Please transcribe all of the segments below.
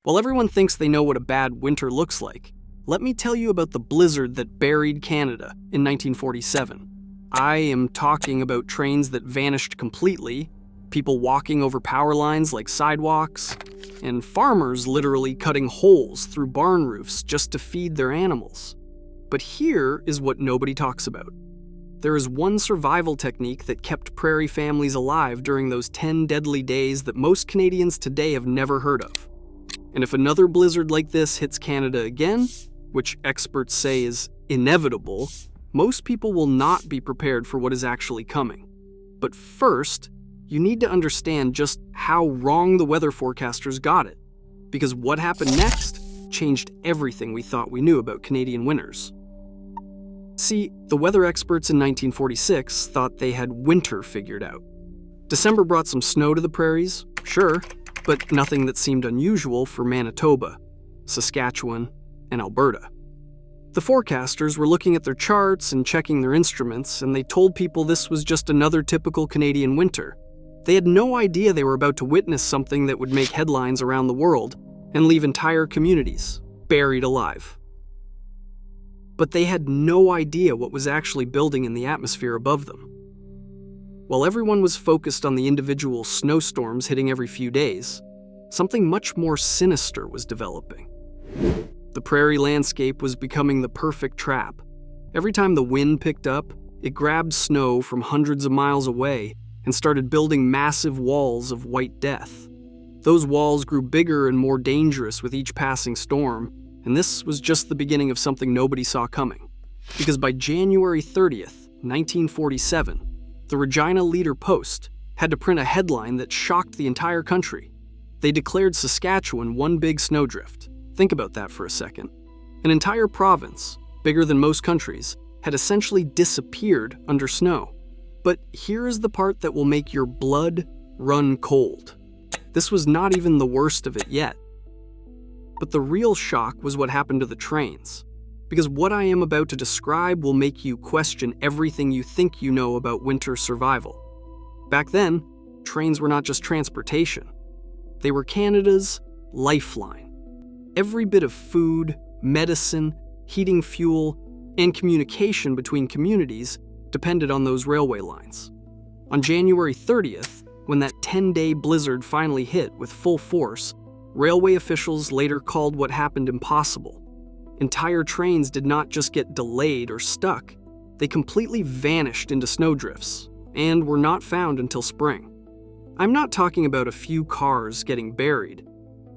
While everyone thinks they know what a bad winter looks like, let me tell you about the blizzard that buried Canada in 1947. I am talking about trains that vanished completely, people walking over power lines like sidewalks, and farmers literally cutting holes through barn roofs just to feed their animals. But here is what nobody talks about. There is one survival technique that kept prairie families alive during those 10 deadly days that most Canadians today have never heard of. And if another blizzard like this hits Canada again, which experts say is inevitable, most people will not be prepared for what is actually coming. But first, you need to understand just how wrong the weather forecasters got it, because what happened next changed everything we thought we knew about Canadian winters. See, the weather experts in 1946 thought they had winter figured out. December brought some snow to the prairies, sure, but nothing that seemed unusual for Manitoba, Saskatchewan, and Alberta. The forecasters were looking at their charts and checking their instruments, and they told people this was just another typical Canadian winter. They had no idea they were about to witness something that would make headlines around the world and leave entire communities buried alive. But they had no idea what was actually building in the atmosphere above them. While everyone was focused on the individual snowstorms hitting every few days, something much more sinister was developing. The prairie landscape was becoming the perfect trap. Every time the wind picked up, it grabbed snow from hundreds of miles away and started building massive walls of white death. Those walls grew bigger and more dangerous with each passing storm, and this was just the beginning of something nobody saw coming. Because by January 30th, 1947, the Regina Leader-Post had to print a headline that shocked the entire country. They declared Saskatchewan one big snowdrift. Think about that for a second. An entire province, bigger than most countries, had essentially disappeared under snow. But here is the part that will make your blood run cold. This was not even the worst of it yet. But the real shock was what happened to the trains. Because what I am about to describe will make you question everything you think you know about winter survival. Back then, trains were not just transportation. They were Canada's lifeline. Every bit of food, medicine, heating fuel, and communication between communities depended on those railway lines. On January 30th, when that 10-day blizzard finally hit with full force, railway officials later called what happened impossible. Entire trains did not just get delayed or stuck, they completely vanished into snowdrifts and were not found until spring. I'm not talking about a few cars getting buried.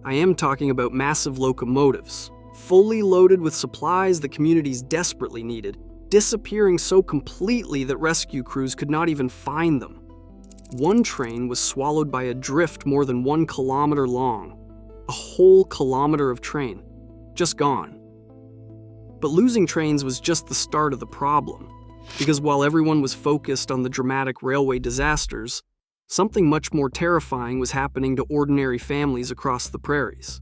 I am talking about massive locomotives, fully loaded with supplies the communities desperately needed, disappearing so completely that rescue crews could not even find them. One train was swallowed by a drift more than 1 kilometer long. A whole kilometer of train, just gone. But losing trains was just the start of the problem, because while everyone was focused on the dramatic railway disasters, something much more terrifying was happening to ordinary families across the prairies.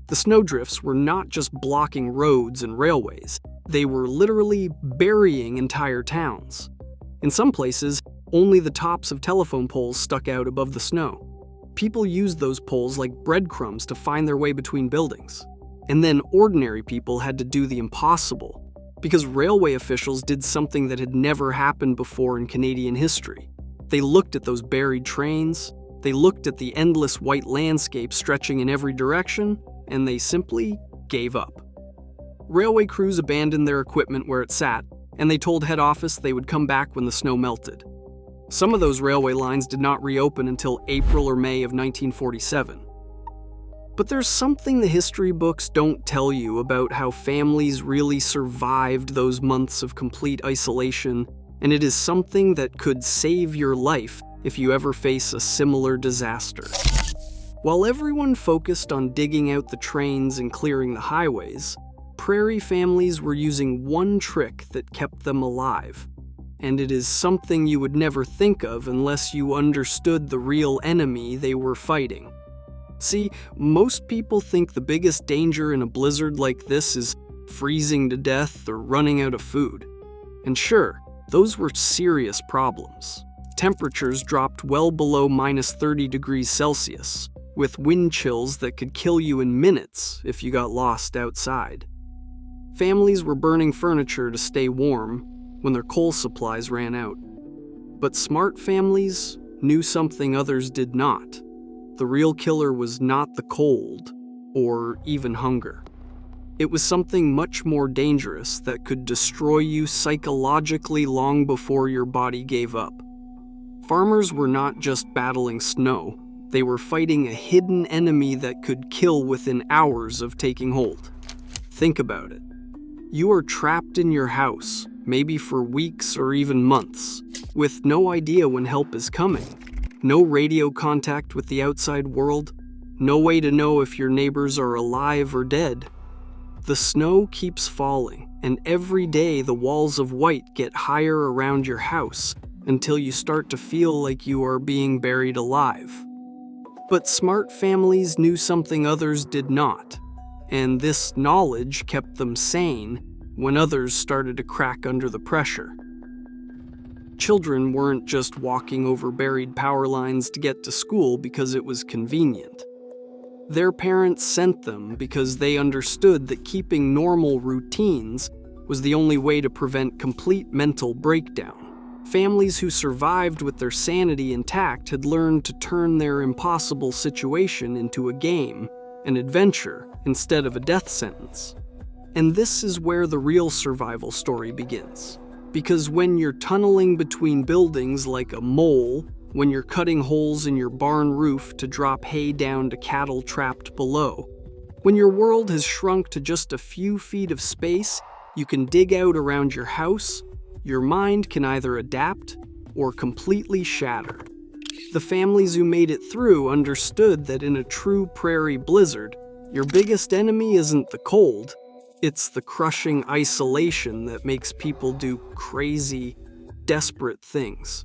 The snowdrifts were not just blocking roads and railways, they were literally burying entire towns. In some places, only the tops of telephone poles stuck out above the snow. People used those poles like breadcrumbs to find their way between buildings. And then ordinary people had to do the impossible, because railway officials did something that had never happened before in Canadian history. They looked at those buried trains, they looked at the endless white landscape stretching in every direction, and they simply gave up. Railway crews abandoned their equipment where it sat, and they told head office they would come back when the snow melted. Some of those railway lines did not reopen until April or May of 1947. But there's something the history books don't tell you about how families really survived those months of complete isolation, and it is something that could save your life if you ever face a similar disaster. While everyone focused on digging out the trains and clearing the highways, prairie families were using one trick that kept them alive. And it is something you would never think of unless you understood the real enemy they were fighting. See, most people think the biggest danger in a blizzard like this is freezing to death or running out of food. And sure, those were serious problems. Temperatures dropped well below -30 degrees Celsius, with wind chills that could kill you in minutes if you got lost outside. Families were burning furniture to stay warm when their coal supplies ran out. But smart families knew something others did not. The real killer was not the cold or even hunger. It was something much more dangerous that could destroy you psychologically long before your body gave up. Farmers were not just battling snow, they were fighting a hidden enemy that could kill within hours of taking hold. Think about it. You are trapped in your house, maybe for weeks or even months, with no idea when help is coming. No radio contact with the outside world, no way to know if your neighbors are alive or dead. The snow keeps falling, and every day the walls of white get higher around your house until you start to feel like you are being buried alive. But smart families knew something others did not, and this knowledge kept them sane when others started to crack under the pressure. Children weren't just walking over buried power lines to get to school because it was convenient. Their parents sent them because they understood that keeping normal routines was the only way to prevent complete mental breakdown. Families who survived with their sanity intact had learned to turn their impossible situation into a game, an adventure, instead of a death sentence. And this is where the real survival story begins. Because when you're tunneling between buildings like a mole, when you're cutting holes in your barn roof to drop hay down to cattle trapped below, when your world has shrunk to just a few feet of space you can dig out around your house, your mind can either adapt or completely shatter. The families who made it through understood that in a true prairie blizzard, your biggest enemy isn't the cold, it's the crushing isolation that makes people do crazy, desperate things.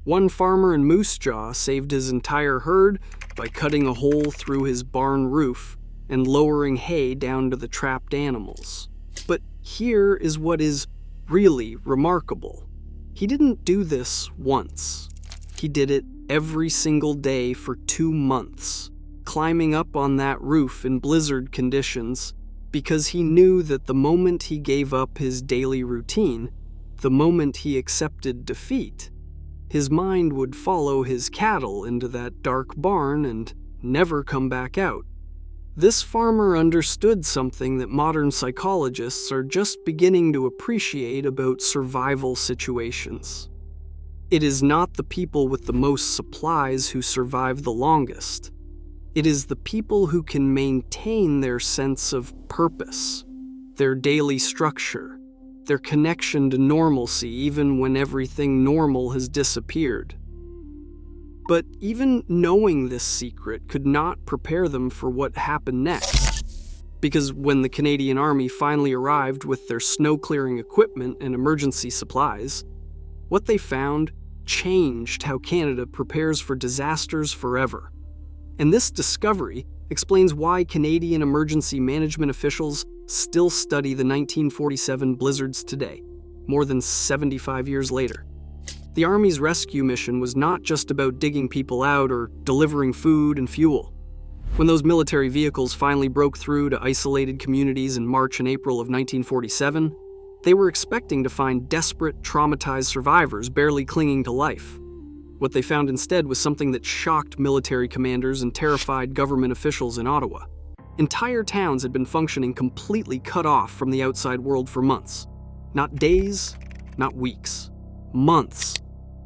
One farmer in Moose Jaw saved his entire herd by cutting a hole through his barn roof and lowering hay down to the trapped animals. But here is what is really remarkable. He didn't do this once. He did it every single day for 2 months, climbing up on that roof in blizzard conditions, because he knew that the moment he gave up his daily routine, the moment he accepted defeat, his mind would follow his cattle into that dark barn and never come back out. This farmer understood something that modern psychologists are just beginning to appreciate about survival situations. It is not the people with the most supplies who survive the longest. It is the people who can maintain their sense of purpose, their daily structure, their connection to normalcy even when everything normal has disappeared. But even knowing this secret could not prepare them for what happened next. Because when the Canadian Army finally arrived with their snow-clearing equipment and emergency supplies, what they found changed how Canada prepares for disasters forever. And this discovery explains why Canadian emergency management officials still study the 1947 blizzards today, more than 75 years later. The Army's rescue mission was not just about digging people out or delivering food and fuel. When those military vehicles finally broke through to isolated communities in March and April of 1947, they were expecting to find desperate, traumatized survivors barely clinging to life. What they found instead was something that shocked military commanders and terrified government officials in Ottawa. Entire towns had been functioning completely cut off from the outside world for months. Not days, not weeks, months.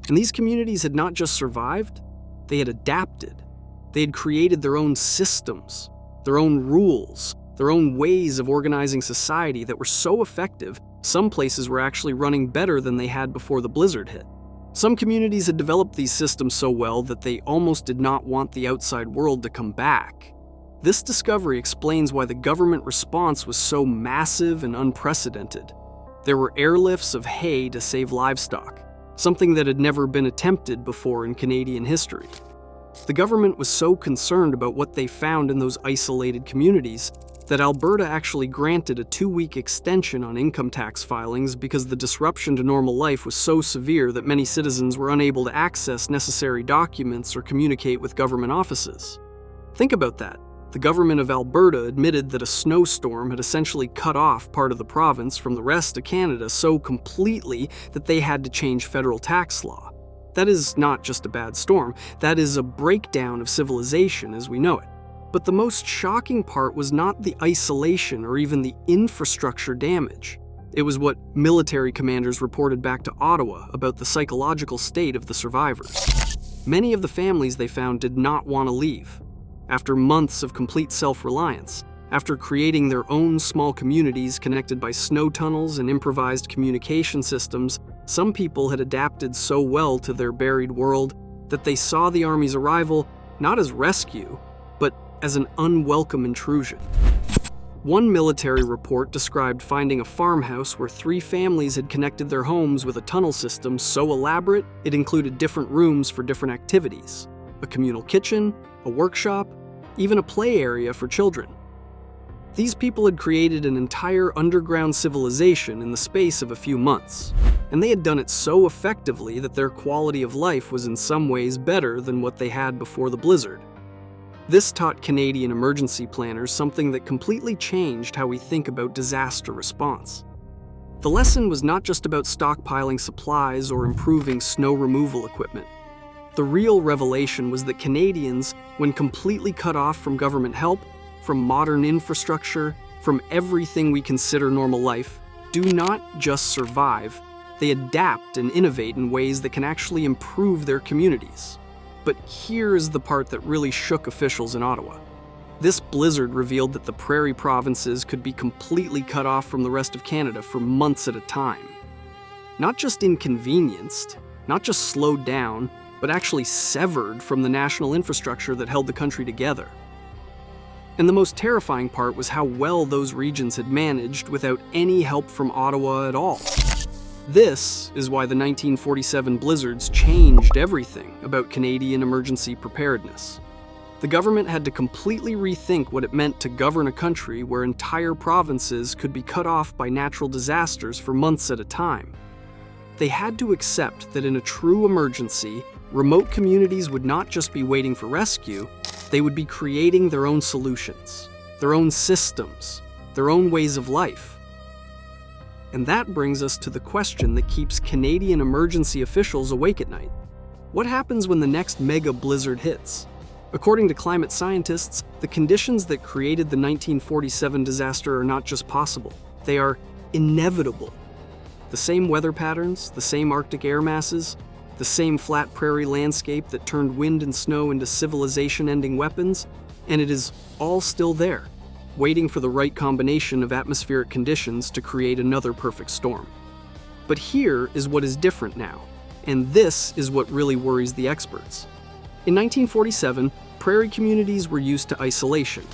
And these communities had not just survived, they had adapted. They had created their own systems, their own rules, their own ways of organizing society that were so effective, some places were actually running better than they had before the blizzard hit. Some communities had developed these systems so well that they almost did not want the outside world to come back. This discovery explains why the government response was so massive and unprecedented. There were airlifts of hay to save livestock, something that had never been attempted before in Canadian history. The government was so concerned about what they found in those isolated communities that Alberta actually granted a 2-week extension on income tax filings because the disruption to normal life was so severe that many citizens were unable to access necessary documents or communicate with government offices. Think about that. The government of Alberta admitted that a snowstorm had essentially cut off part of the province from the rest of Canada so completely that they had to change federal tax law. That is not just a bad storm, that is a breakdown of civilization as we know it. But the most shocking part was not the isolation or even the infrastructure damage. It was what military commanders reported back to Ottawa about the psychological state of the survivors. Many of the families they found did not want to leave. After months of complete self-reliance, after creating their own small communities connected by snow tunnels and improvised communication systems, some people had adapted so well to their buried world that they saw the Army's arrival not as rescue, but as an unwelcome intrusion. One military report described finding a farmhouse where 3 families had connected their homes with a tunnel system so elaborate it included different rooms for different activities, a communal kitchen, a workshop, even a play area for children. These people had created an entire underground civilization in the space of a few months, and they had done it so effectively that their quality of life was in some ways better than what they had before the blizzard. This taught Canadian emergency planners something that completely changed how we think about disaster response. The lesson was not just about stockpiling supplies or improving snow removal equipment. The real revelation was that Canadians, when completely cut off from government help, from modern infrastructure, from everything we consider normal life, do not just survive, they adapt and innovate in ways that can actually improve their communities. But here is the part that really shook officials in Ottawa. This blizzard revealed that the prairie provinces could be completely cut off from the rest of Canada for months at a time. Not just inconvenienced, not just slowed down, but actually severed from the national infrastructure that held the country together. And the most terrifying part was how well those regions had managed without any help from Ottawa at all. This is why the 1947 blizzards changed everything about Canadian emergency preparedness. The government had to completely rethink what it meant to govern a country where entire provinces could be cut off by natural disasters for months at a time. They had to accept that in a true emergency, remote communities would not just be waiting for rescue, they would be creating their own solutions, their own systems, their own ways of life. And that brings us to the question that keeps Canadian emergency officials awake at night. What happens when the next mega blizzard hits? According to climate scientists, the conditions that created the 1947 disaster are not just possible, they are inevitable. The same weather patterns, the same Arctic air masses, the same flat prairie landscape that turned wind and snow into civilization-ending weapons, and it is all still there, waiting for the right combination of atmospheric conditions to create another perfect storm. But here is what is different now, and this is what really worries the experts. In 1947, prairie communities were used to isolation.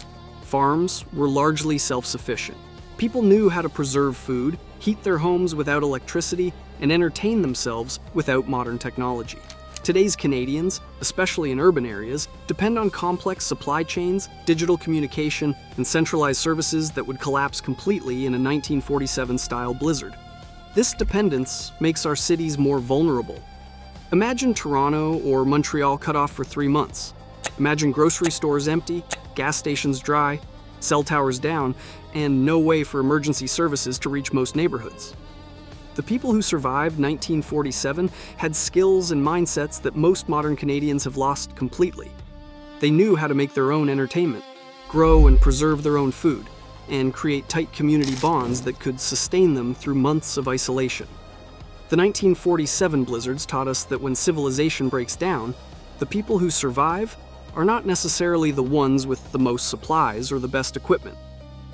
Farms were largely self-sufficient. People knew how to preserve food, heat their homes without electricity, and entertain themselves without modern technology. Today's Canadians, especially in urban areas, depend on complex supply chains, digital communication, and centralized services that would collapse completely in a 1947-style blizzard. This dependence makes our cities more vulnerable. Imagine Toronto or Montreal cut off for 3 months. Imagine grocery stores empty, gas stations dry, cell towers down, and no way for emergency services to reach most neighborhoods. The people who survived 1947 had skills and mindsets that most modern Canadians have lost completely. They knew how to make their own entertainment, grow and preserve their own food, and create tight community bonds that could sustain them through months of isolation. The 1947 blizzards taught us that when civilization breaks down, the people who survive are not necessarily the ones with the most supplies or the best equipment.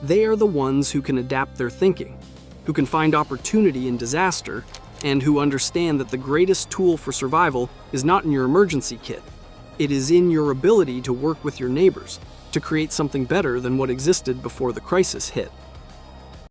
They are the ones who can adapt their thinking, who can find opportunity in disaster, and who understand that the greatest tool for survival is not in your emergency kit. It is in your ability to work with your neighbors, to create something better than what existed before the crisis hit.